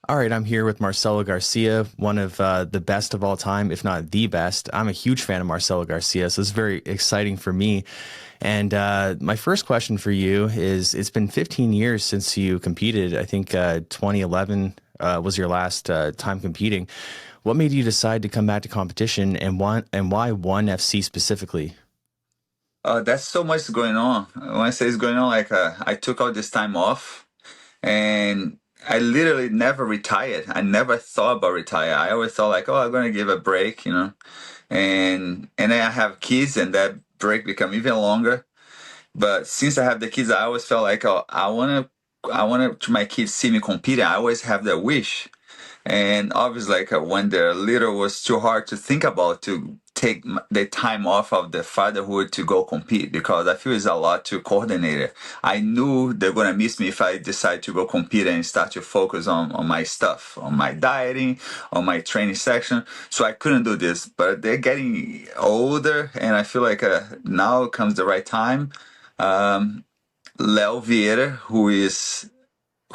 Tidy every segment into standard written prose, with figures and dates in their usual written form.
All right, I'm here with Marcelo Garcia, one of the best of all time, if not the best. I'm a huge fan of Marcelo Garcia, so it's very exciting for me. And my first question for you is, it's been 15 years since you competed. I think 2011 was your last time competing. What made you decide to come back to competition, and why one FC specifically? That's so much going on. When I say it's going on, I took all this time off, and I literally never retired. I never thought about retire. I always thought like, oh, I'm gonna give a break, and then I have kids, and that break become even longer. But since I have the kids, I always felt like, oh, I wanna my kids see me competing. I always have that wish. And obviously, like when they're little, was too hard to think about to take the time off of the fatherhood to go compete because I feel it's a lot to coordinate it. I knew they're gonna miss me if I decide to go compete and start to focus on my stuff, on my dieting, on my training section. So I couldn't do this. But they're getting older, and I feel like now comes the right time. Um, Leo Vieira,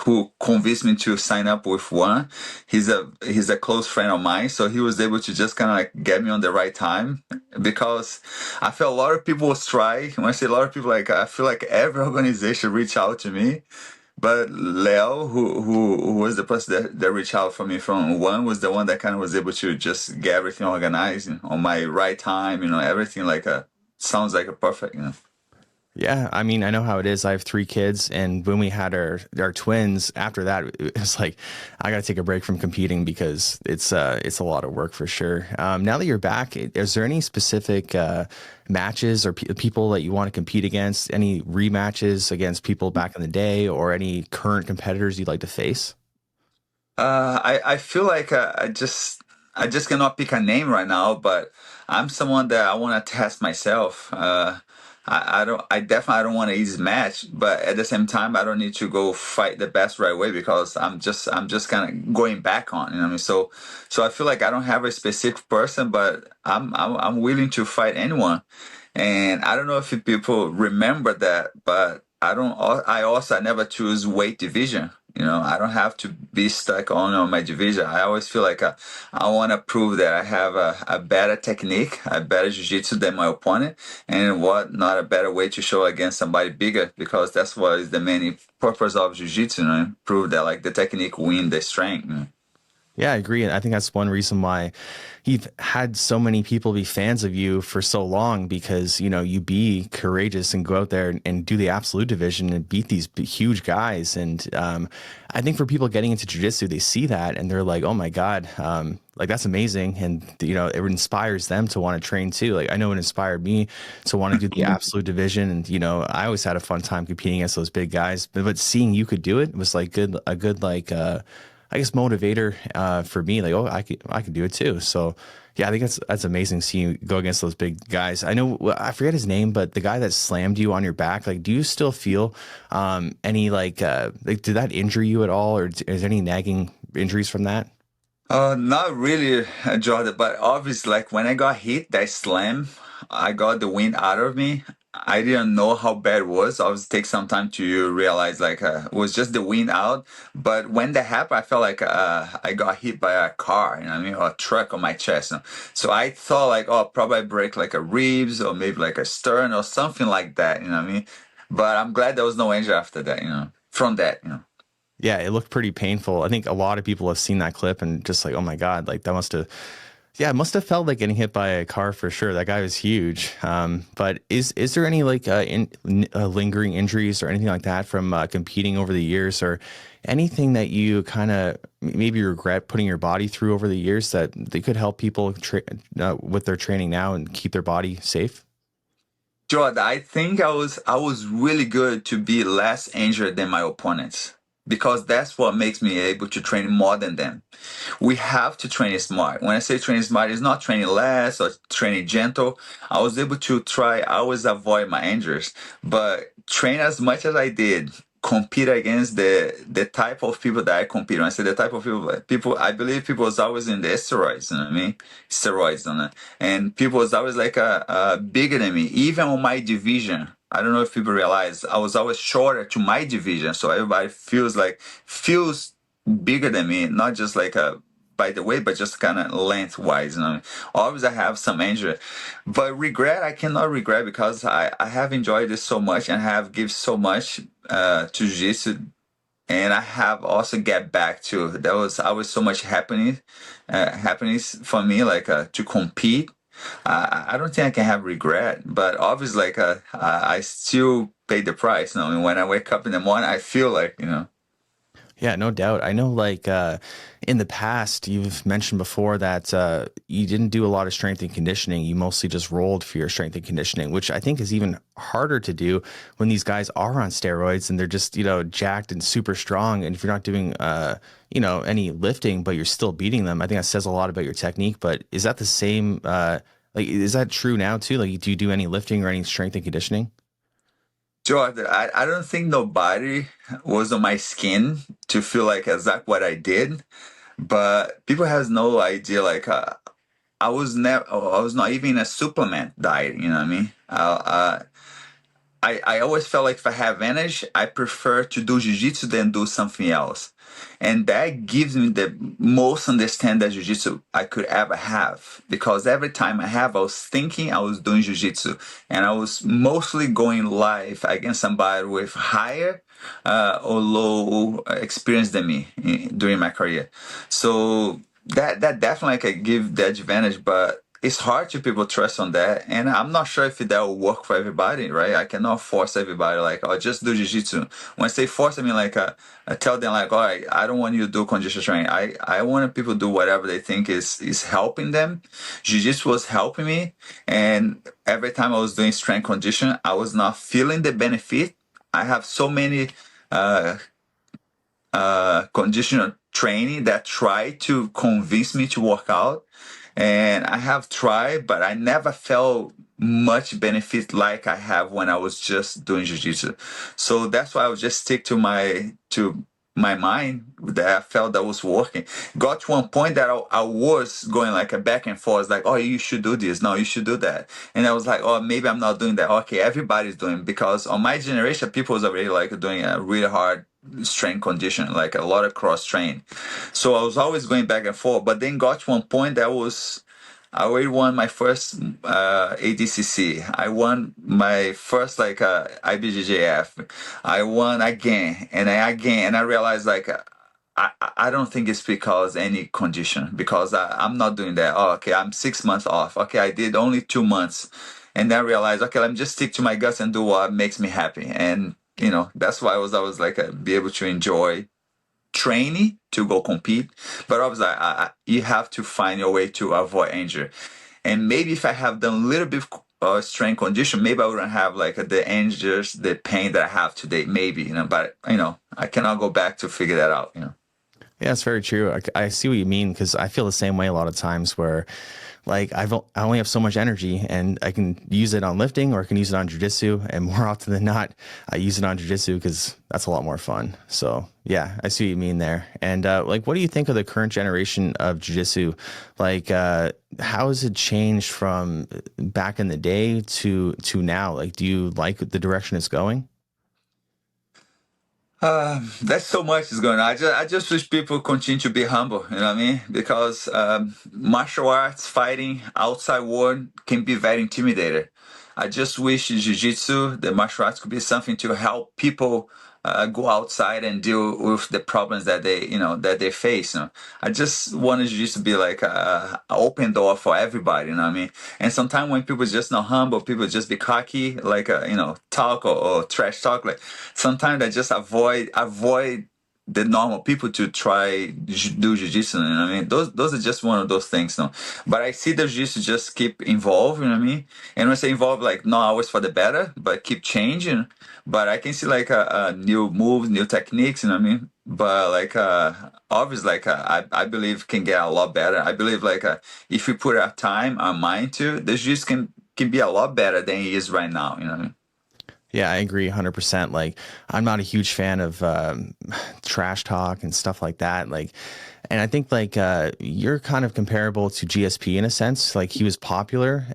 who convinced me to sign up with one. He's a close friend of mine, so he was able to just kind of like get me on the right time because I feel a lot of people was try. When I say a lot of people, like I feel like every organization reach out to me, but Leo, who was the person that reached out for me from one, was the one that kind of was able to just get everything organized on my right time. Everything like a sounds like a perfect. Yeah, I mean, I know how it is. I have three kids, and when we had our twins, after that, it was like I got to take a break from competing because it's a lot of work for sure. Now that you're back, is there any specific matches or pe people that you want to compete against? Any rematches against people back in the day, or any current competitors you'd like to face? I feel like I just cannot pick a name right now, but I'm someone that I want to test myself. I definitely I don't want to easy match, but at the same time I don't need to go fight the best right away because I'm just kind of going back on, what I mean? So I feel like I don't have a specific person, but I'm willing to fight anyone. And I don't know if people remember that, but I don't. I never choose weight division. I don't have to be stuck on my division. I always feel like I want to prove that I have a better technique, a better jiu-jitsu than my opponent, and what not a better way to show against somebody bigger because that's what is the main purpose of jiu-jitsu. Prove that like the technique win the strength. Yeah, I agree. And I think that's one reason why you've had so many people be fans of you for so long because, you be courageous and go out there and do the absolute division and beat these huge guys. And I think for people getting into jiu-jitsu, they see that and they're like, oh my God, like that's amazing. And, it inspires them to want to train too. Like I know it inspired me to want to do the absolute division. And, I always had a fun time competing against those big guys, but seeing you could do it was like a good, like, I guess motivator for me, like, oh, I could do it too. So yeah, I think that's amazing seeing you go against those big guys. I know I forget his name, but the guy that slammed you on your back, like, do you still feel any like did that injure you at all, or is there any nagging injuries from that? Not really, Jordan, but obviously, like when I got hit, that slam, I got the wind out of me. I didn't know how bad it was. Obviously, take some time to realize like it was just the wind out. But when that happened, I felt like I got hit by a car, what I mean, or a truck on my chest. So I thought like, oh, probably break like a ribs or maybe like a sternum or something like that, what I mean. But I'm glad there was no injury after that, from that. Yeah, it looked pretty painful. I think a lot of people have seen that clip and just like, oh my God, like that must have, yeah, it must have felt like getting hit by a car for sure. That guy was huge. But is there any like lingering injuries or anything like that from competing over the years, or anything that you kind of maybe regret putting your body through over the years that they could help people with their training now and keep their body safe? Jordan, I think I was really good to be less injured than my opponents because that's what makes me able to train more than them. We have to train smart. When I say training smart, it's not training less or training gentle. I was able to try always avoid my injuries, but train as much as I did. Compete against the type of people that I compete. When I say the type of people, I believe people was always in the steroids. You know what I mean? Steroids on it, and people was always like bigger than me, even on my division. I don't know if people realize I was always shorter to my division, so everybody feels bigger than me, not just like a by the way, but just kind of lengthwise. You know, obviously I have some injury, but regret I cannot regret because I have enjoyed this so much and have give so much to jiu-jitsu, and I have also get back to that was I was so much happiness for me like to compete. I don't think I can have regret, but obviously like I still pay the price. You know, I mean, when I wake up in the morning, I feel like Yeah, no doubt. I know, like, in the past, you've mentioned before that you didn't do a lot of strength and conditioning. You mostly just rolled for your strength and conditioning, which I think is even harder to do when these guys are on steroids and they're just, jacked and super strong. And if you're not doing, any lifting, but you're still beating them, I think that says a lot about your technique. But is that the same? Like, is that true now too? Like, do you do any lifting or any strength and conditioning? Jordan, I don't think nobody was on my skin to feel like exactly what I did, but people has no idea. Like I was not even in a supplement diet. You know what I mean? I always felt like if I have energy, I prefer to do jiu-jitsu than do something else. And that gives me the most understanding that jiu-jitsu I could ever have. Because every time I was thinking I was doing jiu-jitsu. And I was mostly going live against somebody with higher or low experience than me during my career. So that definitely can give the advantage, but it's hard to people trust on that, and I'm not sure if that will work for everybody, right? I cannot force everybody like, oh, just do jiu-jitsu. When I say force, I mean like, I tell them like, all right, I don't want you to do condition training. I want people to do whatever they think is helping them. Jiu-jitsu was helping me, and every time I was doing strength condition, I was not feeling the benefit. I have so many uh, conditional training that try to convince me to work out. And I have tried, but I never felt much benefit like I have when I was just doing jiu-jitsu. So that's why I would just stick to my mind that I felt that was working. Got to one point that I was going like a back and forth, like, oh, you should do this. No, you should do that. And I was like, oh, maybe I'm not doing that. Okay, everybody's doing it, because on my generation, people was already like doing a really hard strength condition, like a lot of cross train. So I was always going back and forth, but then got to one point that was I already won my first ADCC. I won my first like IBJJF. I won again and again, and I realized like I don't think it's because any condition, because I'm not doing that. Oh, okay, I'm 6 months off. Okay, I did only 2 months, and then I realized okay, let me just stick to my guts and do what makes me happy. And that's why I was like be able to enjoy training to go compete, but obviously you have to find your way to avoid injury. And maybe if I have done a little bit of strength condition, maybe I wouldn't have like the injuries, the pain that I have today. Maybe but I cannot go back to figure that out. Yeah, it's very true. I see what you mean because I feel the same way a lot of times where like I only have so much energy and I can use it on lifting or I can use it on jujitsu, and more often than not, I use it on jujitsu because that's a lot more fun. So yeah, I see what you mean there. And like, what do you think of the current generation of jujitsu? Like, how has it changed from back in the day to now? Like, do you like the direction it's going? That's so much is going on. I just wish people continue to be humble, you know what I mean? Because martial arts, fighting, outside world can be very intimidating. I just wish jiu-jitsu, the martial arts, could be something to help people go outside and deal with the problems that they face. I just want jiu-jitsu to be like a open door for everybody, you know what I mean? And sometimes when people just not humble, people just be cocky, like talk or trash talk, like sometimes I just avoid the normal people to try do jiu-jitsu, you know what I mean? Those are just one of those things, no. But I see the jiu-jitsu just keep evolving, you know what I mean? And when I say evolve, like not always for the better, but keep changing. But I can see like new moves, new techniques, you know what I mean? But like obviously, like I believe can get a lot better. I believe like if we put our time, our mind to, the jiu-jitsu can be a lot better than it is right now, you know what I mean? Yeah, I agree 100%. Like, I'm not a huge fan of trash talk and stuff like that. Like, And I think like you're kind of comparable to GSP in a sense. Like he was popular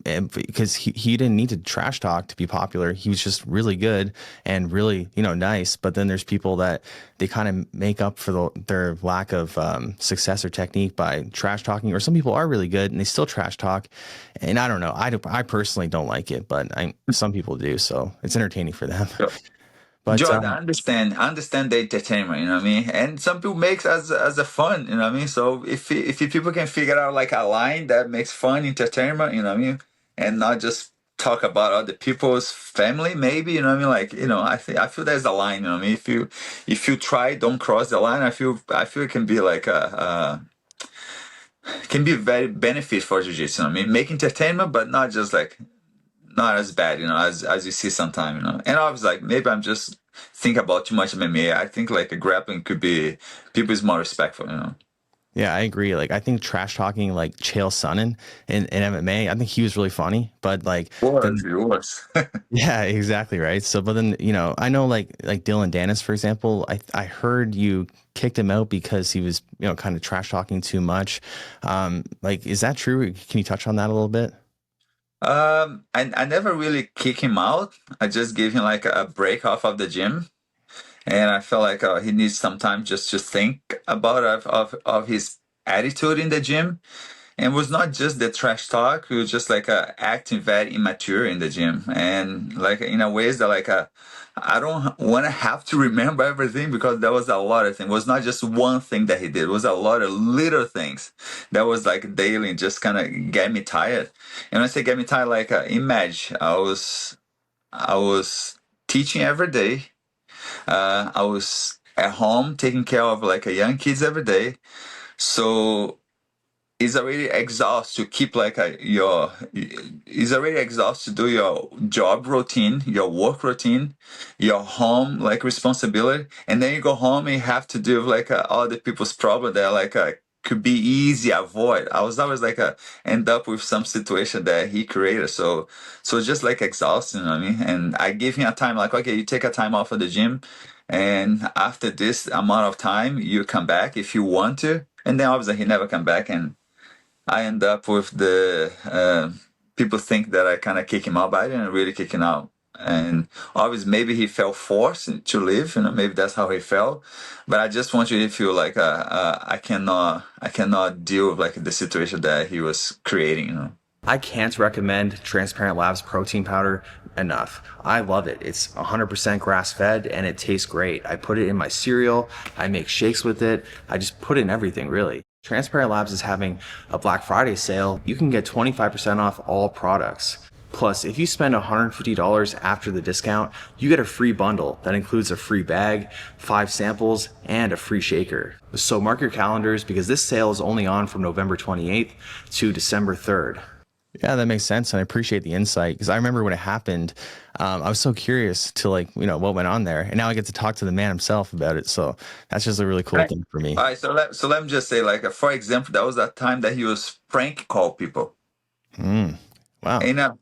and because he didn't need to trash talk to be popular. He was just really good and really, nice. But then there's people that they kind of make up for their lack of success or technique by trash talking. Or some people are really good and they still trash talk. And I don't know. I personally don't like it, but some people do. So it's entertaining for them. But Jordan, I understand the entertainment, you know what I mean? And some people make as a fun, you know what I mean? So if people can figure out like a line that makes fun entertainment, you know what I mean? And not just talk about other people's family, maybe, you know what I mean? Like, I feel there's a line, you know what I mean? If you try, don't cross the line. I feel it can be like can be very benefit for jiu-jitsu, you know what I mean? Make entertainment, but not just like not as bad, as you see sometime, And I was like, maybe I'm just think about too much MMA. I think like a grappling could be people is more respectful. yeah, I agree. Like, I think trash talking like Chael Sonnen in MMA, I think he was really funny. But like, Was then it was. yeah, exactly right. So, but then I know like Dillon Danis, for example. I heard you kicked him out because he was kind of trash talking too much. Like, is that true? Can you touch on that a little bit? I never really kick him out. I just gave him like a break off of the gym, and I felt like he needs some time just to think about of his attitude in the gym. And it was not just the trash talk; it was just like acting very immature in the gym, and like in a ways that like I don't want to have to remember everything because there was a lot of things. It was not just one thing that he did. It was a lot of little things that was like daily and just kind of get me tired. And when I say get me tired, like imagine I was teaching every day. I was at home taking care of like a young kids every day. So it's already exhausted to keep like it's already exhausted to do your job routine, your work routine, your home like responsibility, and then you go home and you have to deal with like other people's problem that like could be easy avoid. I was always like end up with some situation that he created. So just like exhausting, you know what I mean? And I give him a time like, okay, you take a time off of the gym, and after this amount of time you come back if you want to. And then obviously he never come back, and I end up with the people think that I kind of kick him out, but I didn't really kick him out. And obviously, maybe he felt forced to leave. Maybe that's how he felt. But I just want you to feel like I cannot deal with like the situation that he was creating. I can't recommend Transparent Labs protein powder enough. I love it. It's 100% grass fed and it tastes great. I put it in my cereal. I make shakes with it. I just put it in everything, really. Transparent Labs is having a Black Friday sale. You can get 25% off all products. Plus, if you spend $150 after the discount, you get a free bundle that includes a free bag, 5 samples, and a free shaker. So mark your calendars because this sale is only on from November 28th to December 3rd. Yeah, that makes sense. And I appreciate the insight because I remember when it happened, I was so curious to what went on there. And now I get to talk to the man himself about it. So that's just a really cool Right. thing for me. All right. So let me just say, like, for example, that was a time that he was prank call people Mm, wow. in a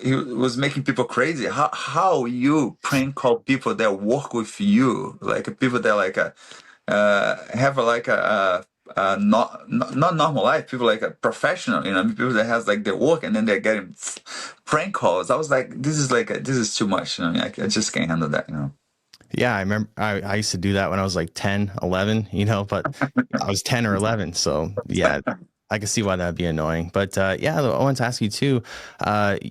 he was making people crazy. How you prank call people that work with you, like people that like have like not normal life. People like a professional, people that has like their work and then they're getting prank calls. I was like, this is too much. I just can't handle that. Yeah, I remember I used to do that when I was like 10, 11, but I was 10 or 11. So yeah, I can see why that'd be annoying. But yeah, I wanted to ask you too.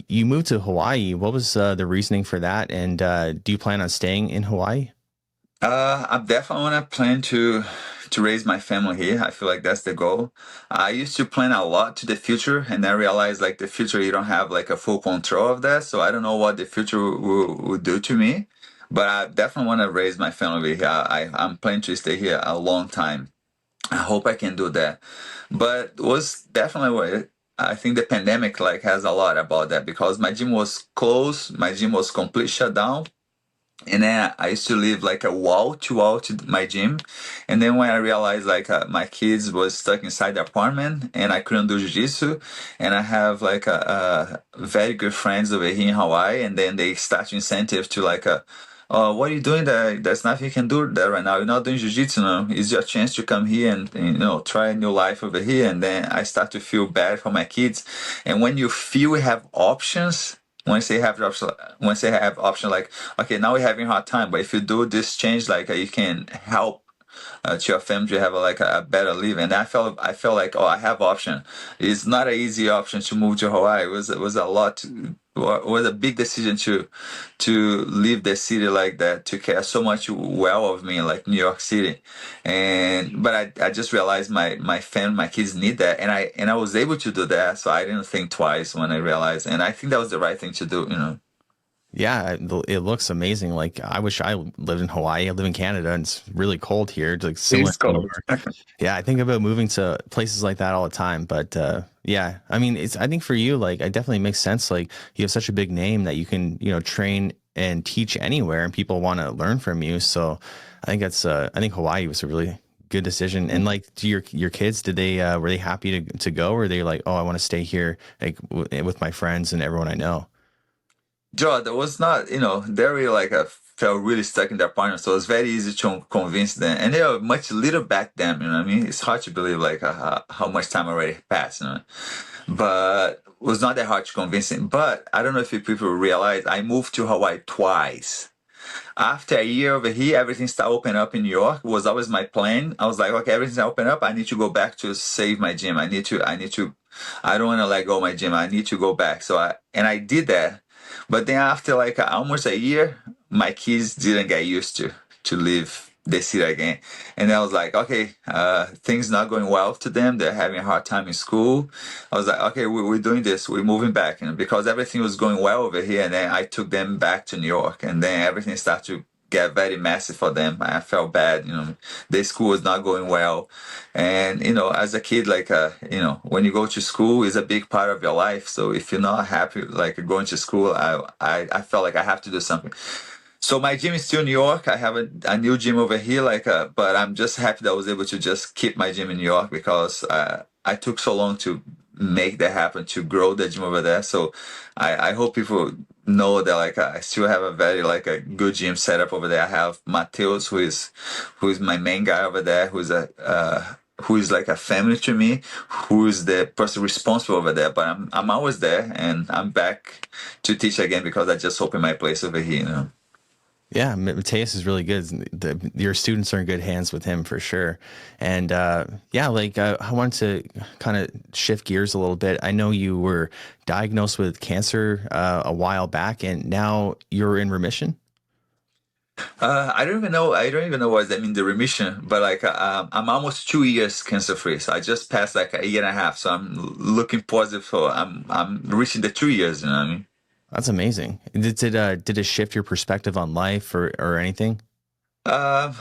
You moved to Hawaii. What was the reasoning for that? And do you plan on staying in Hawaii? I definitely want to plan to raise my family here. I feel like that's the goal. I used to plan a lot to the future, and I realized like the future you don't have like a full control of that. So I don't know what the future will do to me, but I definitely want to raise my family here. I'm planning to stay here a long time. I hope I can do that. But was definitely what I think the pandemic like has a lot about that because my gym was closed, my gym was complete shut down, and then I used to live like a wall to my gym. And then when I realized like my kids was stuck inside the apartment and I couldn't do jiu-jitsu, and I have like a very good friends over here in Hawaii, and then they start to incentive to like what are you doing there? There's nothing you can do there right now. You're not doing jiu-jitsu now. It's your chance to come here and try a new life over here. And then I start to feel bad for my kids. And when you feel we have options, once they have option, like, okay, now we're having a hard time, but if you do this change, like you can help to your family to have a better life. And I felt like, oh, I have option. It's not an easy option to move to Hawaii. It was a lot. It was a big decision to leave the city like that, to care so much well of me, like New York City. And but I just realized my family, my kids need that, and I was able to do that, so I didn't think twice when I realized, and I think that was the right thing to do. Yeah, it looks amazing. Like I wish I lived in Hawaii. I live in Canada and it's really cold here. It's like similar It's to New cold. York. Yeah, I think about moving to places like that all the time. But yeah, I mean, I think for you, like, it definitely makes sense. Like, you have such a big name that you can, train and teach anywhere, and people want to learn from you. So, I think Hawaii was a really good decision. And like, to your kids, did they were they happy to go, or were they like, oh, I want to stay here, like with my friends and everyone I know? Joe, that was not, they're really like felt really stuck in their partner, so it was very easy to convince them. And they were much little back then, you know what I mean? It's hard to believe like how much time already passed. But it was not that hard to convince them. But I don't know if people realize I moved to Hawaii twice. After a year over here, everything started opening up in New York. It was always my plan. I was like, okay, everything's open up. I need to go back to save my gym. I don't want to let go of my gym. I need to go back. I did that. But then after like almost a year, my kids didn't get used to leave the city again. And I was like, okay, things not going well to them. They're having a hard time in school. I was like, okay, we're doing this. We're moving back, because everything was going well over here. And then I took them back to New York, and then everything started to get very messy for them. I felt bad. The school was not going well. And, as a kid, like, when you go to school is a big part of your life. So if you're not happy, like going to school, I felt like I have to do something. So my gym is still in New York. I have a new gym over here, but I'm just happy that I was able to just keep my gym in New York, because I took so long to make that happen, to grow the gym over there. So I hope people know that like I still have a very like a good gym setup over there. I have Mateus, who is my main guy over there, who is like a family to me, who is the person responsible over there. But I'm always there, and I'm back to teach again because I just opened my place over here. Yeah, Mateus is really good. Your students are in good hands with him for sure. And yeah, like I wanted to kind of shift gears a little bit. I know you were diagnosed with cancer a while back, and now you're in remission. I don't even know. I don't even know what that means, the remission. But like, I'm almost 2 years cancer free. So I just passed like a year and a half. So I'm looking positive. For I'm reaching the 2 years. You know what I mean? That's amazing. Did it shift your perspective on life or anything? Uh,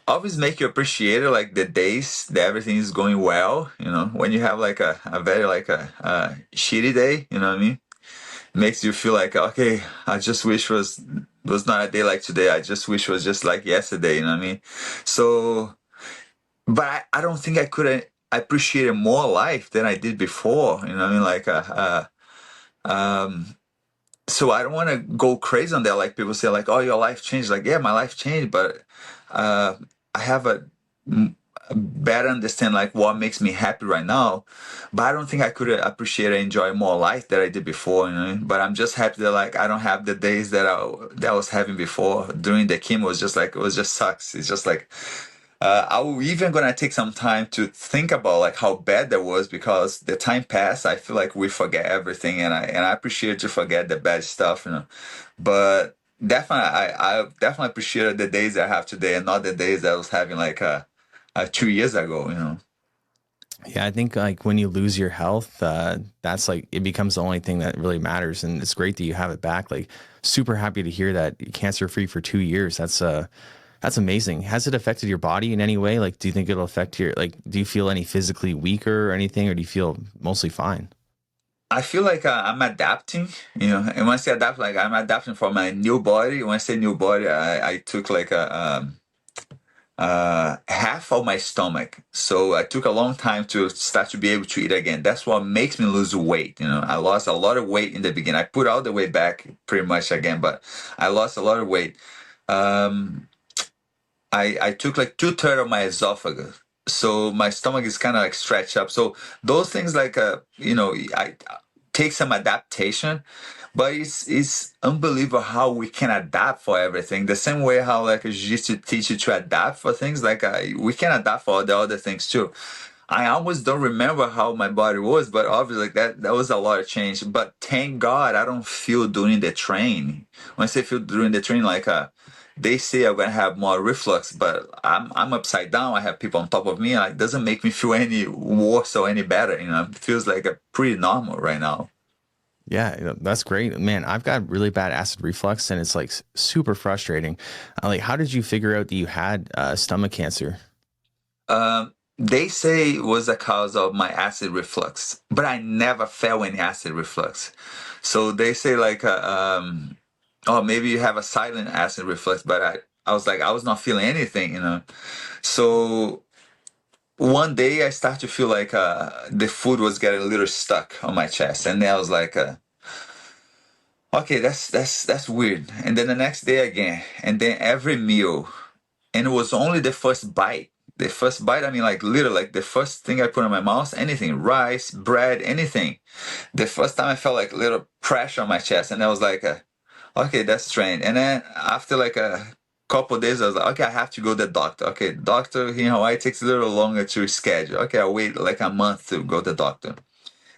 Always make you appreciate it, like the days that everything is going well. When you have like a very like a shitty day. You know what I mean? Makes you feel like, okay, I just wish was not a day like today. I just wish was just like yesterday. You know what I mean? So. But I don't think I could have appreciated more life than I did before. You know what I mean? So I don't want to go crazy on that. Like people say, like, "Oh, your life changed." Like, yeah, my life changed, but uh, I have a better understand like what makes me happy right now. But I don't think I could appreciate and enjoy more life than I did before. But I'm just happy that like I don't have the days that I was having before during the chemo. It was just sucks. It's just like. I will even gonna take some time to think about like how bad that was, because the time passed. I feel like we forget everything, and I appreciate to forget the bad stuff. But definitely, I definitely appreciate the days I have today, and not the days that I was having like 2 years ago. Yeah, I think like when you lose your health, that's like it becomes the only thing that really matters, and it's great that you have it back. Like, super happy to hear that cancer free for 2 years. That's amazing. Has it affected your body in any way? Like, do you think it'll affect your like? Do you feel any physically weaker or anything, or do you feel mostly fine? I feel like I'm adapting. And when I say adapt, like I'm adapting for my new body. When I say new body, I took like half of my stomach. So I took a long time to start to be able to eat again. That's what makes me lose weight. I lost a lot of weight in the beginning. I put all the weight back pretty much again, but I lost a lot of weight. Um, I took like two-thirds of my esophagus. So my stomach is kind of like stretched up. So those things like I take some adaptation, but it's unbelievable how we can adapt for everything. The same way how like a jiu-jitsu teach you to adapt for things, like we can adapt for all the other things too. I almost don't remember how my body was, but obviously like that was a lot of change. But thank God I don't feel during the train. When I say feel during the train, like they say I'm gonna have more reflux, but I'm upside down. I have people on top of me, and it doesn't make me feel any worse or any better. It feels like a pretty normal right now. Yeah, that's great, man. I've got really bad acid reflux, and it's like super frustrating. Like, how did you figure out that you had stomach cancer? They say it was a cause of my acid reflux, but I never felt any acid reflux. So they say like, oh, maybe you have a silent acid reflux, but I was like, I was not feeling anything. So one day I started to feel like the food was getting a little stuck on my chest, and then I was like, okay, that's weird. And then the next day again, and then every meal, and it was only the first bite. The first bite, I mean, like literally, like the first thing I put in my mouth, anything, rice, bread, anything. The first time I felt like a little pressure on my chest, and I was like, okay, that's strange. And then after like a couple of days, I was like, okay, I have to go to the doctor. Okay, doctor here in Hawaii takes a little longer to schedule. Okay, I'll wait like a month to go to the doctor.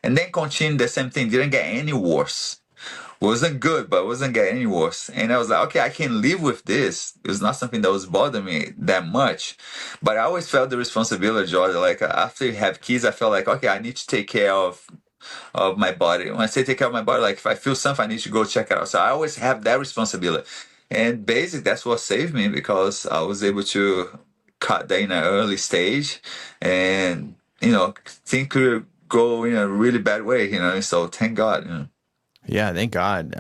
And then continue the same thing, didn't get any worse. Wasn't good, but wasn't getting any worse. And I was like, okay, I can live with this. It was not something that was bothering me that much. But I always felt the responsibility, Jordan. Like after you have kids, I felt like, okay, I need to take care of my body. When I say take care of my body, like if I feel something, I need to go check it out. So I always have that responsibility. And basically, that's what saved me because I was able to cut that in an early stage, and things could go in a really bad way. So thank God. Yeah, thank God.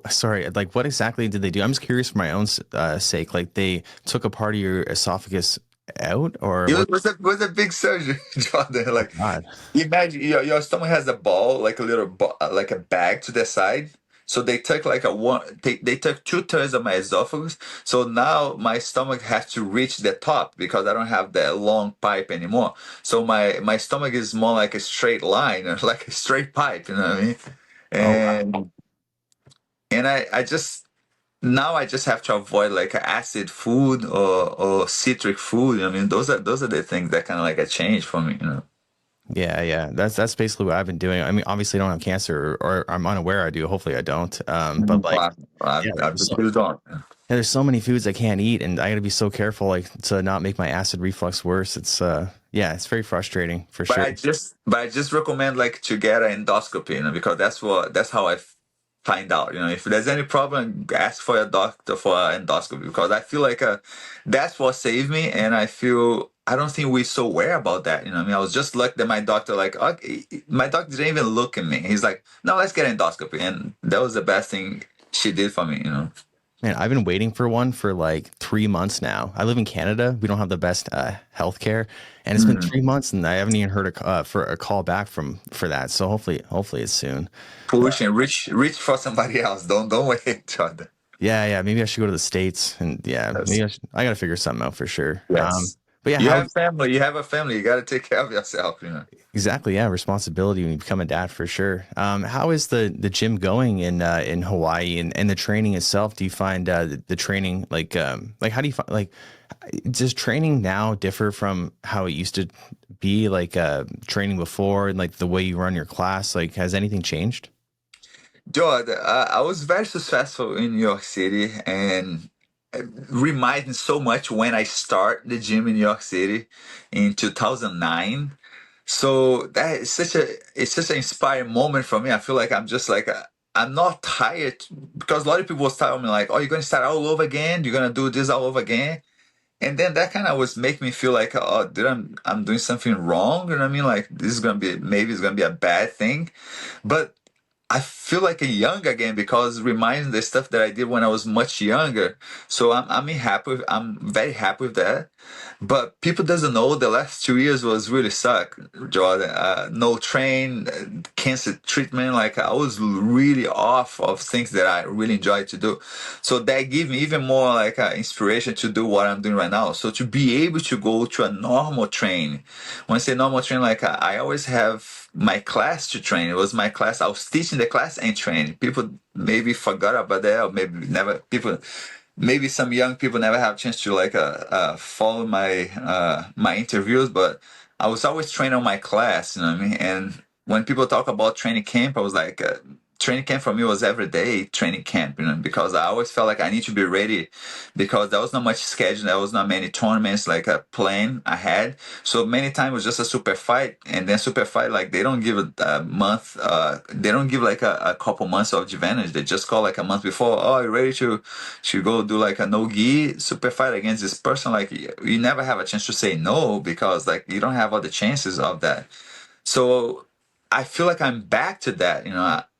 Sorry, like what exactly did they do? I'm just curious for my own sake. Like they took a part of your esophagus out, or It what? was a big surgery, Jordan. Oh Like, God. imagine your stomach has a ball, like a little ball, like a bag to the side. So they took like they took two-thirds of my esophagus. So now my stomach has to reach the top because I don't have that long pipe anymore. So my stomach is more like a straight line, or like a straight pipe. You know what I mean? Oh wow. And I just now I just have to avoid like acid food or citric food. I mean, those are the things that kind of like a change for me. Yeah, yeah. That's basically what I've been doing. I mean, obviously, I don't have cancer, or I'm unaware I do. Hopefully, I don't. But like, Wow. yeah, I really don't. there's so many foods I can't eat, and I got to be so careful, like, to not make my acid reflux worse. It's yeah, it's very frustrating for But sure. I just recommend like to get an endoscopy, because that's how I find out. If there's any problem, ask for a doctor for an endoscopy because I feel like that's what saved me, and I don't think we're so aware about that. I mean, I was just lucky that my doctor like okay, my doctor didn't even look at me. He's like, no, let's get an endoscopy, and that was the best thing she did for me. Man, I've been waiting for one for like 3 months now. I live in Canada. We don't have the best healthcare, and it's been Mhm. 3 months, and I haven't even heard for a call back for that. So hopefully it's soon. But Push and reach for somebody else. Don't wait, Jordan. yeah, yeah, maybe I should go to the States, and yeah, Yes. maybe I got to figure something out for sure. Yes. But yeah, You how have family. You have a family. You got to take care of yourself. exactly? Yeah, responsibility when you become a dad for sure. How is the gym going in Hawaii and the training itself? Do you find the training like how do you find like does training now differ from how it used to be like training before and like the way you run your class? Like has anything changed? George, I was very successful in New York City, and it reminds me so much when I start the gym in New York City in 2009. So that is it's such an inspiring moment for me. I feel like I'm just like I'm not tired because a lot of people was telling me like, "Oh, you're going to start all over again. You're going to do this all over again." And then that kind of was make me feel like, oh, did I'm doing something wrong? You know what I mean? Like this is gonna be maybe it's gonna be a bad thing, but I feel like a young again because it reminds the stuff that I did when I was much younger. So I'm very happy with that. But people doesn't know the last 2 years was really suck, Jordan. No train, cancer treatment. Like I was really off of things that I really enjoyed to do. So that gave me even more like inspiration to do what I'm doing right now. So to be able to go to a normal train, when I say normal train, like I always have my class to train. It was my class. I was teaching the class and training. People maybe forgot about that, or maybe never. Maybe some young people never have a chance to like follow my interviews, but I was always training on my class. You know what I mean? And when people talk about training camp, I was like. Training camp for me was every day training camp, because I always felt like I need to be ready because there was not much schedule, there was not many tournaments like a plan ahead. So many times it was just a super fight, and then super fight like they don't give a month, they don't give like a couple months of advantage. They just call like a month before. Oh, you're ready to go do like a no gi super fight against this person? Like you never have a chance to say no because like you don't have all the chances of that. So I feel like I'm back to that.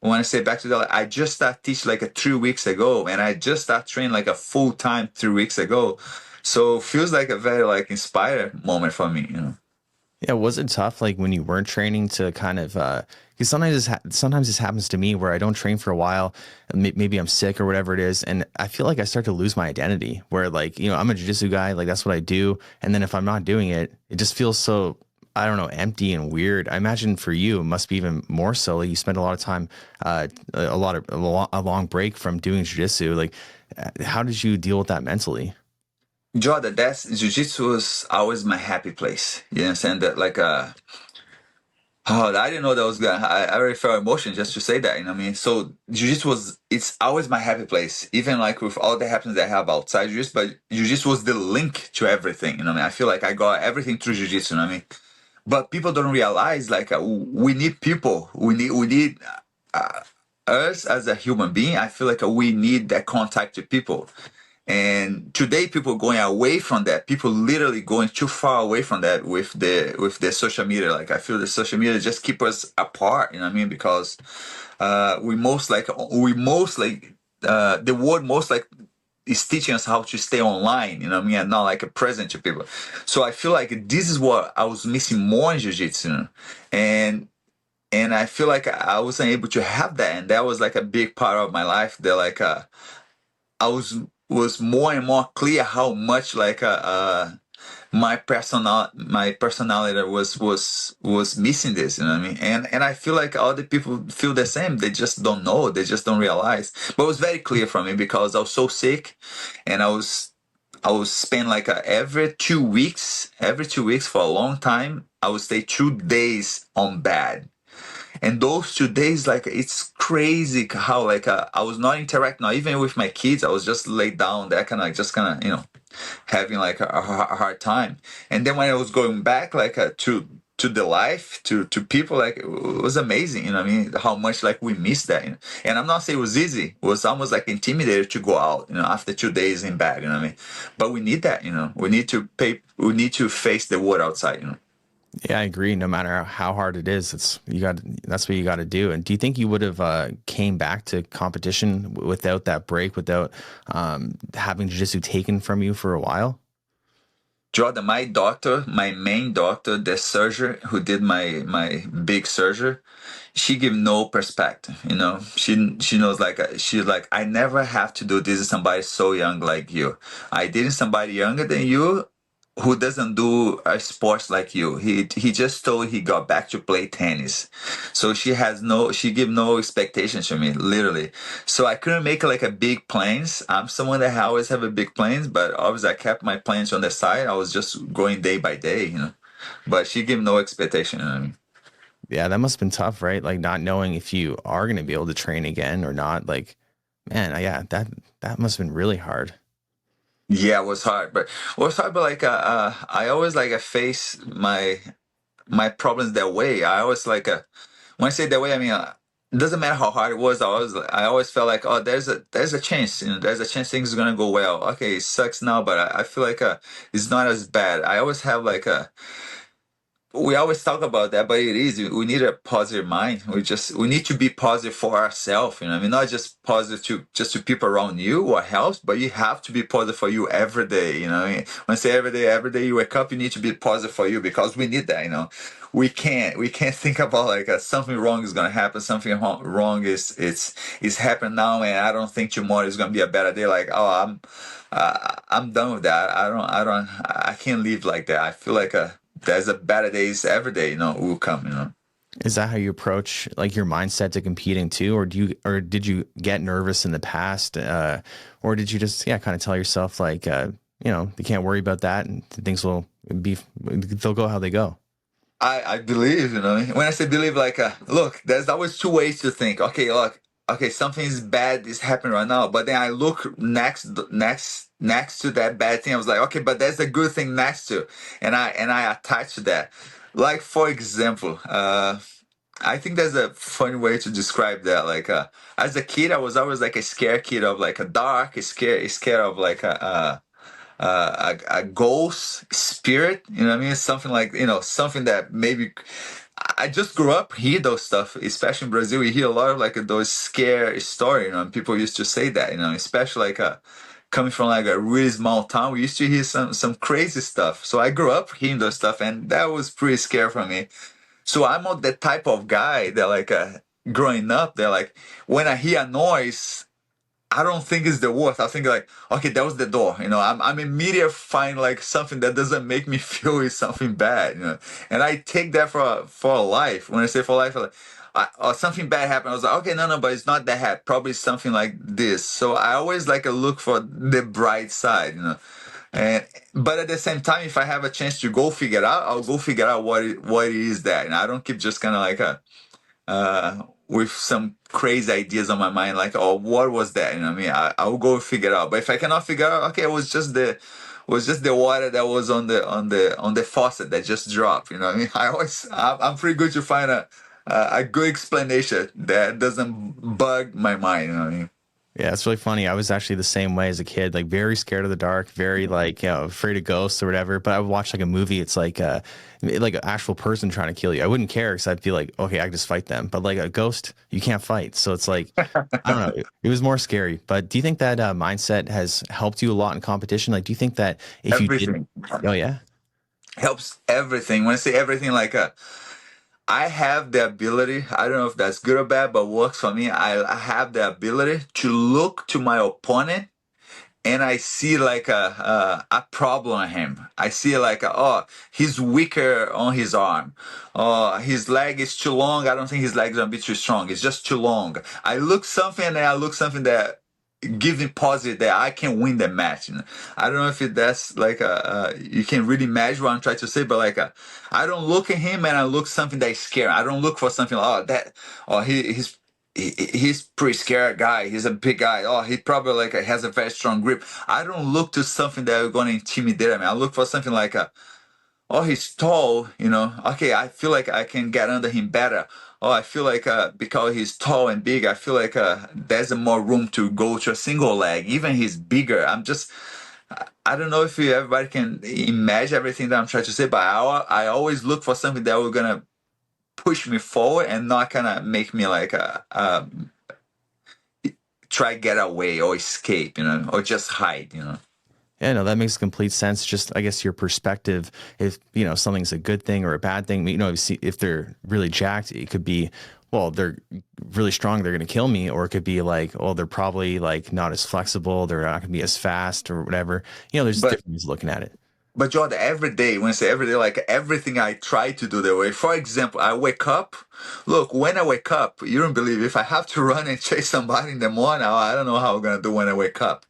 When I say back to that, like, I just started teaching like 3 weeks ago, and I just started training like a full time 3 weeks ago. So feels like a very like inspired moment for me. Yeah, was it tough like when you weren't training to kind of because sometimes this happens to me where I don't train for a while, and maybe I'm sick or whatever it is, and I feel like I start to lose my identity. Where like I'm a jiu-jitsu guy, like that's what I do, and then if I'm not doing it, it just feels so I don't know empty and weird. I imagine for you it must be even more so. Like you spend a lot of time, a long break from doing jiu-jitsu. Like, how did you deal with that mentally? Jordan, that's jiu-jitsu was always my happy place. You understand that? Like oh, I didn't know that was gonna. I already felt emotion just to say that. You know what I mean? So jiu-jitsu it's always my happy place. Even like with all the happiness that I have outside jiu-jitsu, but jiu-jitsu was the link to everything. You know what I mean? I feel like I got everything through jiu-jitsu. You know what I mean? But people don't realize like we need people. We need uh, us as a human being. I feel like we need that contact with people. And today, people going away from that. People literally going too far away from that with the social media. Like I feel the social media just keep us apart. You know what I mean? Because the world most like is teaching us how to stay online. You know what I mean? And not like a present to people. So I feel like this is what I was missing more in jiu-jitsu, and I feel like I wasn't able to have that, and that was like a big part of my life. That like I was more and more clear how much like my personality was missing this. You know what I mean? And I feel like other people feel the same. They just don't know. They just don't realize. But it was very clear for me because I was so sick, and I was spend like every 2 weeks for a long time. I would stay 2 days on bed, and those 2 days, like it's crazy how like I was not interacting, not even with my kids. I was just laid down there, kind of having like a hard time. And then when I was going back, like to the life, to people, like it was amazing. You know what I mean? How much like we missed that. And I'm not saying it was easy. It was almost like intimidated to go out. After 2 days in bed. You know what I mean? But we need that. We need to pay. We need to face the world outside. Yeah, I agree. No matter how hard it is, that's what you got to do. And do you think you would have came back to competition without that break, without having jiu-jitsu taken from you for a while? Jordan, my main doctor, the surgeon who did my big surgery, she give no perspective. She knows like she's like I never have to do this to somebody so young like you. I did somebody younger than you who doesn't do sports like you. He just told he got back to play tennis. So she give no expectations from me, literally. So I couldn't make like a big plans. I'm someone that always have a big plans, but obviously I kept my plans on the side. I was just going day by day. But she give no expectation. Yeah, that must have been tough, right? Like not knowing if you are going to be able to train again or not. Like, man, yeah, that must have been really hard. Yeah, it was hard, but like I always like I face my problems that way. I always like when I say that way, I mean it doesn't matter how hard it was. I always felt like, oh, there's a chance, there's a chance things are gonna go well. Okay, it sucks now, but I feel like it's not as bad. I always have like we always talk about that, but it is, we need a positive mind. We need to be positive for ourselves, you know. I mean, not just positive to just to people around you or health, but you have to be positive for you every day, you know. When I say every day you wake up, you need to be positive for you, because we need that, you know. We can't think about like something wrong is gonna happen, something wrong is happening now, and I don't think tomorrow is gonna be a better day. Like, oh, I'm done with that. I can't live like that. I feel like there's a better days every day, you know, will come, you know. Is that how you approach like your mindset to competing too, or did you get nervous in the past, or did you just kind of tell yourself like you can't worry about that and things will be they'll go how they go. I believe, you know, when I say believe, like, look, there's always two ways to think. Okay, look, okay, something is bad is happening right now, but then I look next to that bad thing. I was like, okay, but there's a good thing next to, and I attach to that. Like, for example, I think there's a funny way to describe that. Like, as a kid, I was always like a scared kid of like a dark, scared of like a ghost spirit. You know what I mean? Something like, you know, something that maybe I just grew up hear those stuff, especially in Brazil. You hear a lot of like those scare story. You know, and people used to say that. You know, especially like coming from like a really small town, we used to hear some crazy stuff. So I grew up hearing those stuff, and that was pretty scary for me. So I'm not the type of guy that like growing up that like when I hear a noise, I don't think it's the worst. I think like, okay, that was the door. You know, I'm immediately find like something that doesn't make me feel is something bad. You know, and I take that for a life. When I say for life, like, or something bad happened, I was like, okay, no, but it's not that bad. Probably something like this. So I always like a look for the bright side. You know, and but at the same time, if I have a chance to go figure out, I'll go figure out what it is that. And I don't keep just kind of like a with some crazy ideas on my mind, like, oh, what was that? You know what I mean? I'll go figure it out. But if I cannot figure out, okay, it was just the water that was on the faucet that just dropped. You know what I mean? I'm pretty good to find a good explanation that doesn't bug my mind. You know what I mean? Yeah, it's really funny. I was actually the same way as a kid, like very scared of the dark, very like afraid of ghosts or whatever. But I would watch like a movie. It's like an actual person trying to kill you. I wouldn't care because I'd be like, okay, I can just fight them. But like a ghost, you can't fight. So it's like I don't know. It was more scary. But do you think that mindset has helped you a lot in competition? Like, do you think that if you didn't, Everything oh yeah, helps everything. When I say everything, like I have the ability. I don't know if that's good or bad, but works for me. I have the ability to look to my opponent, and I see like a problem in him. I see like oh, he's weaker on his arm. Oh, his leg is too long. I don't think his legs are a bit too strong. It's just too long. I look something, and I look something that give me positive that I can win the match. You know? I don't know if that's like you can really measure what I'm trying to say, but like I don't look at him and I look something that is scary. I don't look for something like, oh, that oh he's pretty scared guy. He's a big guy. Oh, he probably like has a very strong grip. I don't look to something that is going to intimidate me. I look for something like oh, he's tall, you know. Okay, I feel like I can get under him better. Oh, I feel like because he's tall and big, I feel like there's more room to go to a single leg. Even he's bigger. I don't know if everybody can imagine everything that I'm trying to say, but I always look for something that will gonna push me forward and not gonna make me like try get away or escape, you know, or just hide, you know. yeah, no, that makes complete sense. Just I guess your perspective, if something's a good thing or a bad thing. If they're really jacked, it could be, well, they're really strong, they're going to kill me, or it could be like, oh, they're probably like not as flexible, they're not going to be as fast or whatever. There's But different ways of looking at it. But Jordan, every day, when I say every day, like everything I try to do that way. For example, I wake up. Look, when I wake up, you don't believe if I have to run and chase somebody in the morning, I don't know how I'm gonna do when I wake up.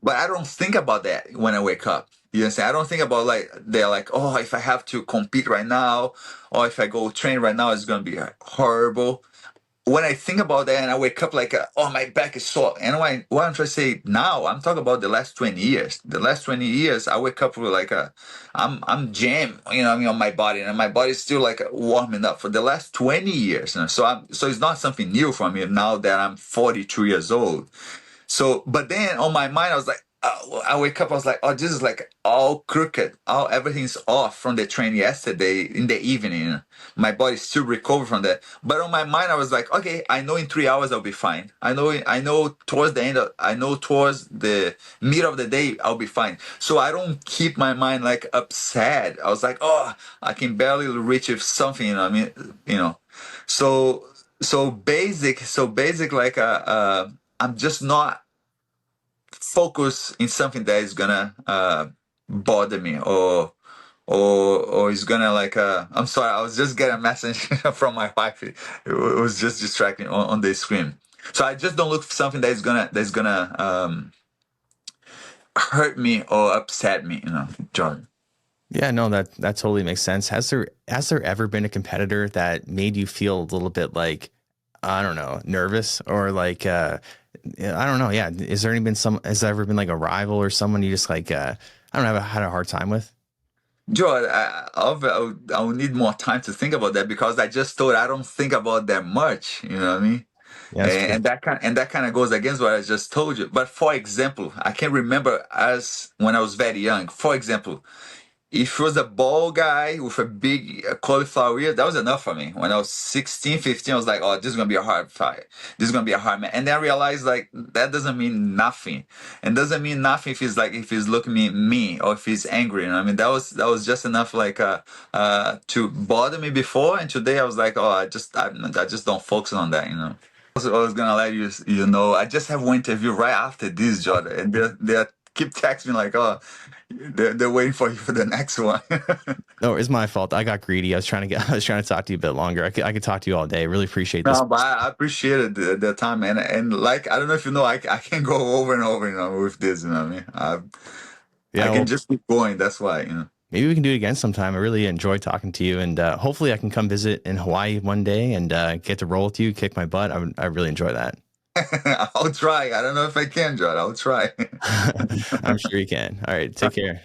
But I don't think about that when I wake up. You understand? I don't think about like they're like, oh, if I have to compete right now, or if I go train right now, it's gonna be horrible. When I think about that and I wake up like, oh, my back is sore. And what I'm trying to say now, I'm talking about the last 20 years. The last 20 years, I wake up with like I'm jammed, you know what I mean, on my body. And my body's still like warming up for the last 20 years. You know? So it's not something new for me now that I'm 42 years old. So, but then on my mind, I was like, I wake up, I was like, oh, this is like all crooked. All everything's off from the train yesterday in the evening. My body's still recovered from that. But on my mind, I was like, okay, I know in 3 hours I'll be fine. I know towards the end of, I know towards the mid of the day I'll be fine. So I don't keep my mind like upset. I was like, oh, I can barely reach if something, I mean, you know. So so basic like I'm just not focus in something that is gonna bother me or is gonna like I'm sorry, I was just getting a message from my wife. It was just distracting on the screen. So I just don't look for something that is gonna hurt me or upset me, Jordan. Yeah, no, that totally makes sense. Has there ever been a competitor that made you feel a little bit like, I don't know, nervous or like yeah, I don't know. Yeah, has there ever been like a rival or someone you just like I don't know, had a hard time with? Jordan, I'll need more time to think about that because I just thought I don't think about that much. You know what I mean? Yeah, that's true. And that kind of goes against what I just told you. But for example, I can remember as when I was very young. For example, if it was a bald guy with a big cauliflower ear, that was enough for me. When I was 16, 15, I was like, oh, this is going to be a hard fight. This is going to be a hard man. And then I realized, like, that doesn't mean nothing. And doesn't mean nothing if he's like, if he's looking at me or if he's angry. You know what I mean? That was just enough, like, to bother me before. And today I was like, oh, I just don't focus on that, you know? I was gonna let you know. I just have one interview right after this, Jordan, and they keep texting me like, oh, they're waiting for you for the next one. No, it's my fault. I got greedy. I was trying to talk to you a bit longer. I could talk to you all day. Really appreciate this. No, but I appreciated the time, and like I don't know if you know, I can go over and over, with this, you know what I mean? I Yeah, can well, just keep going. That's why. maybe we can do it again sometime. I really enjoyed talking to you, and hopefully I can come visit in Hawaii one day and get to roll with you, kick my butt. I really enjoy that. I'll try. I don't know if I can, John. I'll try. I'm sure you can. All right, take care.